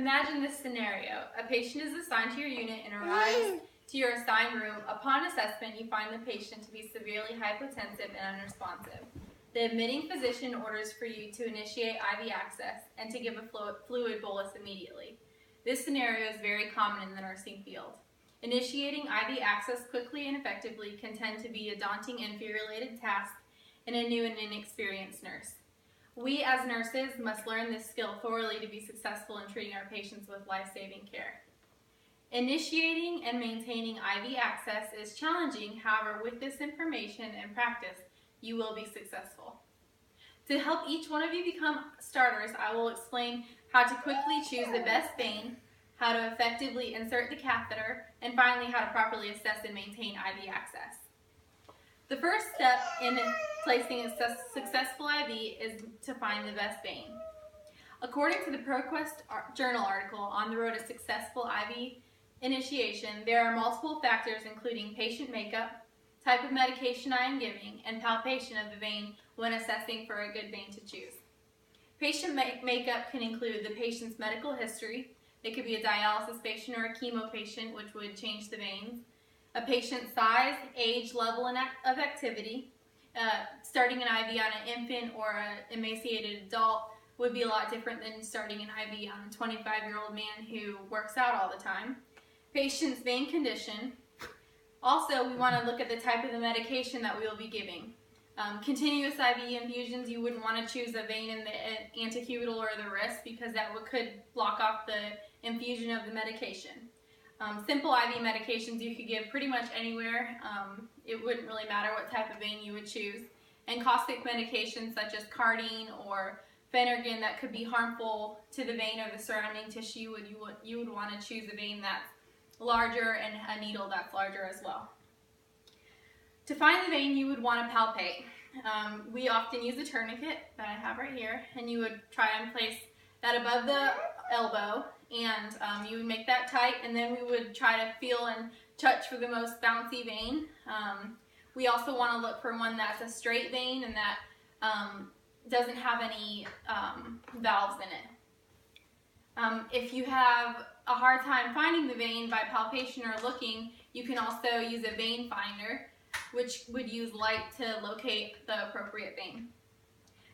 Imagine this scenario. A patient is assigned to your unit and arrives to your assigned room. Upon assessment, you find the patient to be severely hypotensive and unresponsive. The admitting physician orders for you to initiate IV access and to give a fluid bolus immediately. This scenario is very common in the nursing field. Initiating IV access quickly and effectively can tend to be a daunting infuriated task in a new and inexperienced nurse. We as nurses must learn this skill thoroughly to be successful in treating our patients with life-saving care. Initiating and maintaining IV access is challenging, however, with this information and practice, you will be successful. To help each one of you become starters, I will explain how to quickly choose the best vein, how to effectively insert the catheter, and finally how to properly assess and maintain IV access. The first step in placing a successful IV is to find the best vein. According to the ProQuest journal article on the road to successful IV initiation, there are multiple factors including patient makeup, type of medication I am giving, and palpation of the vein when assessing for a good vein to choose. Patient makeup can include the patient's medical history. It could be a dialysis patient or a chemo patient, which would change the veins. A patient's size, age, level of activity. Starting an IV on an infant or an emaciated adult would be a lot different than starting an IV on a 25-year-old man who works out all the time. Patient's vein condition. Also, we want to look at the type of the medication that we will be giving. Continuous IV infusions, you wouldn't want to choose a vein in the antecubital or the wrist because that could block off the infusion of the medication. Simple IV medications you could give pretty much anywhere. It wouldn't really matter what type of vein you would choose. And caustic medications such as cardine or Phenergan that could be harmful to the vein or the surrounding tissue, you would want to choose a vein that's larger and a needle that's larger as well. To find the vein, you would want to palpate. We often use a tourniquet that I have right here, and you would try and place that above the elbow, and you would make that tight, and then we would try to feel and touch for the most bouncy vein. We also want to look for one that's a straight vein and that doesn't have any valves in it. If you have a hard time finding the vein by palpation or looking, you can also use a vein finder, which would use light to locate the appropriate vein.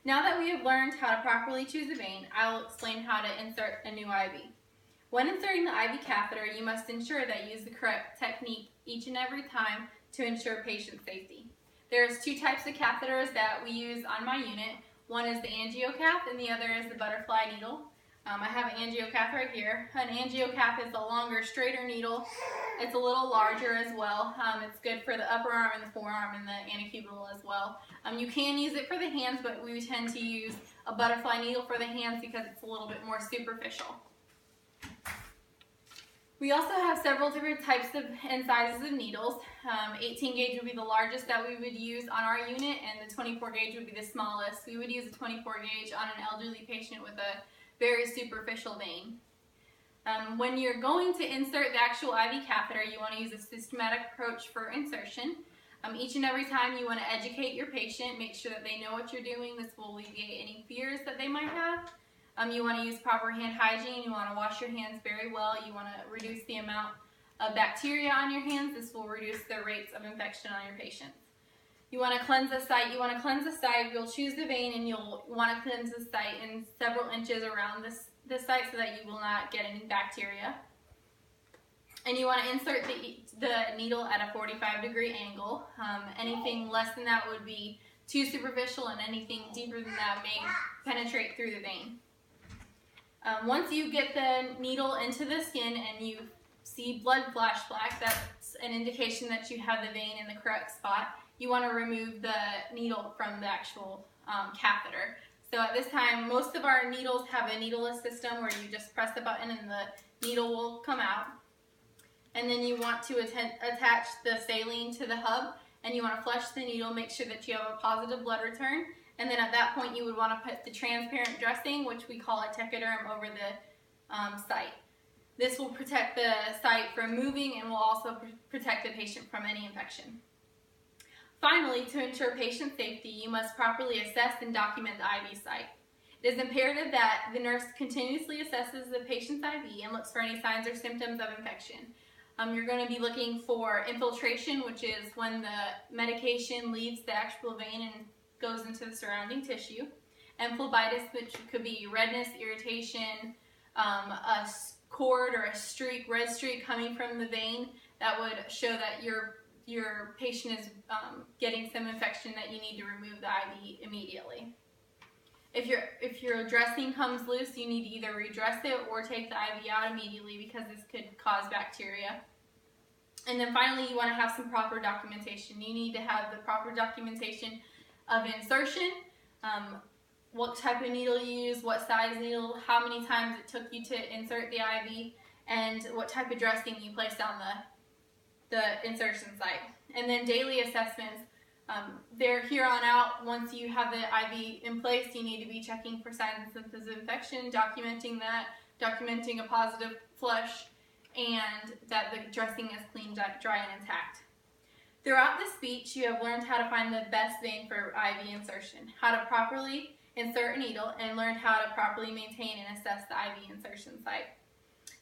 Now that we have learned how to properly choose a vein, I will explain how to insert a new IV. When inserting the IV catheter, you must ensure that you use the correct technique each and every time to ensure patient safety. There's two types of catheters that we use on my unit. One is the angiocath and the other is the butterfly needle. I have an angiocath right here. An angiocath is a longer, straighter needle. It's a little larger as well. It's good for the upper arm and the forearm and the antecubital as well. You can use it for the hands, but we tend to use a butterfly needle for the hands because it's a little bit more superficial. We also have several different types of and sizes of needles. 18 gauge would be the largest that we would use on our unit, and the 24 gauge would be the smallest. We would use a 24 gauge on an elderly patient with a very superficial vein. When you're going to insert the actual IV catheter, you want to use a systematic approach for insertion. Each and every time you want to educate your patient, make sure that they know what you're doing. This will alleviate any fears that they might have. You want to use proper hand hygiene. You want to wash your hands very well. You want to reduce the amount of bacteria on your hands. This will reduce the rates of infection on your patients. You want to cleanse the site. You'll choose the vein and you'll want to cleanse the site in several inches around this site so that you will not get any bacteria. And you want to insert the needle at a 45-degree angle. Anything less than that would be too superficial, and anything deeper than that may penetrate through the vein. Once you get the needle into the skin and you see blood flash black, that's an indication that you have the vein in the correct spot. You want to remove the needle from the actual catheter. So at this time, most of our needles have a needleless system where you just press the button and the needle will come out. And then you want to attach the saline to the hub, and you want to flush the needle, make sure that you have a positive blood return. And then at that point, you would want to put the transparent dressing, which we call a techoderm, over the site. This will protect the site from moving and will also protect the patient from any infection. Finally, to ensure patient safety, you must properly assess and document the IV site. It is imperative that the nurse continuously assesses the patient's IV and looks for any signs or symptoms of infection. You're going to be looking for infiltration, which is when the medication leaves the actual vein and goes into the surrounding tissue, and phlebitis, which could be redness, irritation, a cord or a streak, red streak coming from the vein that would show that your patient is getting some infection that you need to remove the IV immediately. If your dressing comes loose, you need to either redress it or take the IV out immediately because this could cause bacteria. And then finally, you want to have some proper documentation. You need to have the proper documentation of insertion, what type of needle you use, what size needle, how many times it took you to insert the IV, and what type of dressing you placed on the insertion site. And then daily assessments. Here on out, once you have the IV in place, you need to be checking for signs and symptoms of infection, documenting that, documenting a positive flush, and that the dressing is clean, dry, and intact. Throughout this speech, you have learned how to find the best vein for IV insertion, how to properly insert a needle, and learned how to properly maintain and assess the IV insertion site.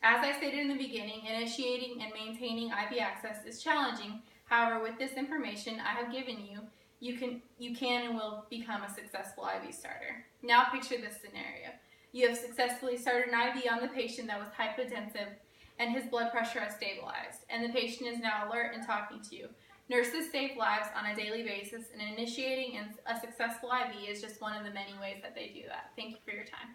As I stated in the beginning, initiating and maintaining IV access is challenging. However, with this information I have given you, you can and will become a successful IV starter. Now picture this scenario. You have successfully started an IV on the patient that was hypotensive and his blood pressure has stabilized, and the patient is now alert and talking to you. Nurses save lives on a daily basis, and initiating a successful IV is just one of the many ways that they do that. Thank you for your time.